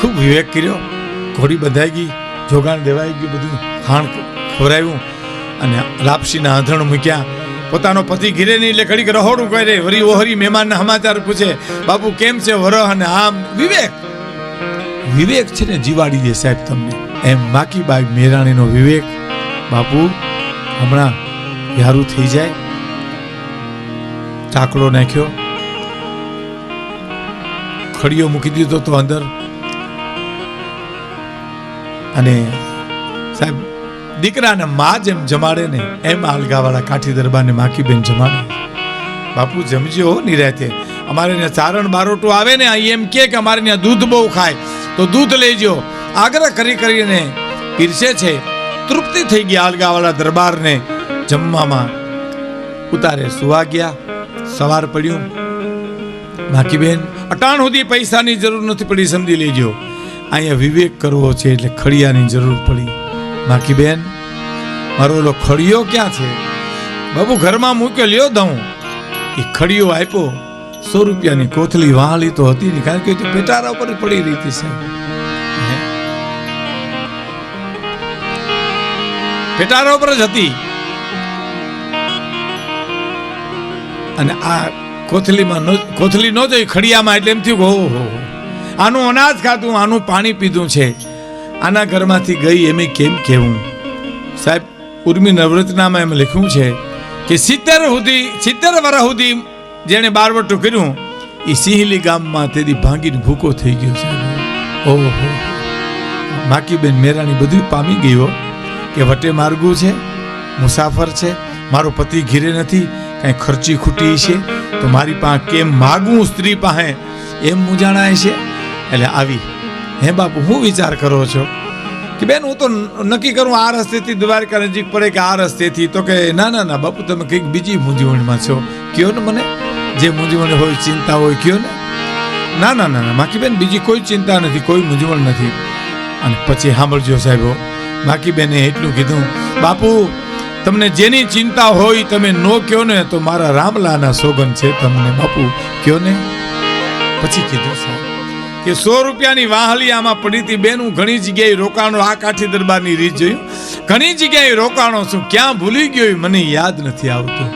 ખૂબ વિવેક કર્યો. ઘોડી બંધાઈ ગઈ, જોગાણ દેવાઈ ગયું, બધું ખાણ ખવરાવ્યું અને લાપસીના આંધણ મૂક્યા. પોતાનો પતિ ઘીરે નહીં એટલે ઘડીક રહોડું કરે, વરી ઓહરી મહેમાનના સમાચાર પૂછે, બાપુ કેમ છે વરહ અને આમ. વિવેક છે ને જીવાડી દે સાહેબ તમને. એમ માકીબાઈ મેરાણીનો વિવેક બાપુ હમણાં યારું થઈ જાય. ચાકડો નાખ્યો, ખડીયો મૂકી દીધો તો અંદર. અને સાહેબ દીકરાને માં જેમ જમાડે ને એમ આલગાવાળા કાઠી દરબારને માકીબેન જમાડે. બાપુ જમજો નિરાતે. અમારે ત્યાં ચારણ બારોટું આવે ને એમ કે અમારે ત્યાં દૂધ બહુ ખાય તો દૂધ લેજો. આગ્રહ કરીને પીરસે છે. તૃપ્તિ થઈ ગઈ આલગાવાળા દરબારને. જમવામાં ઉતારે સુવા ગયા. સવાર પડ્યું. માકીબેન અટાણ સુધી પૈસાની જરૂર નથી પડી, સમજી લેજો. અહીંયા વિવેક કરવો છે એટલે ખડિયાની જરૂર પડી. માકીબેન મારો ઓલો ખડિયો ક્યાં છે? બાબુ ઘરમાં મૂક્યો, લ્યો દઉં. એ ખડિયો આપ્યો. 100 રૂપિયાની કોથળી વાહલી તો હતી નહીં, કારણ કે પેટારા ઉપર પડી રહી હતી સાહેબ. પેટારા ઉપર જ હતી. અને આ કોથળી નો જોઈ ખડિયામાં, એટલે એમ થયું ઓહો આનું અનાજ ખાધું, આનું પાણી પીધું છે, આના ઘરમાંથી ગઈ એમ કેમ કહેવું. સાહેબ ઉર્મી નવરત્નામાં એમ લખ્યું છે કે 70 વર્ષ સુધી જેણે બારવટું કર્યું એ સિંહલી ગામમાં તેથી ભાંગીને ભૂકો થઈ ગયો સાહેબ. ઓહો માકીબેન મેરાણી બધું પામી ગયો કે વટે માર્ગું છે, મુસાફર છે, મારો પતિ ઘીરે નથી, કાંઈ ખર્ચી ખૂટી છે તો મારી પાસે કેમ માગું સ્ત્રી પાસે, એમ મૂંઝાણાય છે. એટલે આવી. હે બાપુ હું વિચાર કરો છો કે બેન હું તો નક્કી કરું આ રસ્તેથી દ્વારકા નજીક પડે કે આ રસ્તેથી, તો કે ના ના ના બાપુ તમે કંઈક બીજી મૂંઝવણમાં છો, કયો ને મને જે મૂંઝવણ હોય ચિંતા હોય કયો ને. ના ના ના ના માકીબેન બીજી કોઈ ચિંતા નથી, કોઈ મૂંઝવણ નથી. અને પછી સાંભળજો સાહેબો, માકીબેને એટલું કીધું, બાપુ તમને જેની ચિંતા હોય તમે નો કયો ને તો મારા રામલાના સોગન છે તમને બાપુ કયો ને. પછી કીધું સાહેબ કે 100 રૂપિયાની વાહલી આમાં પડી હતી બેન. હું ઘણી જગ્યાએ રોકાણો, આ કાઠી દરબારની રીત જોયું, ઘણી જગ્યાએ રોકાણો છું, ક્યાં ભૂલી ગયો મને યાદ નથી આવતું.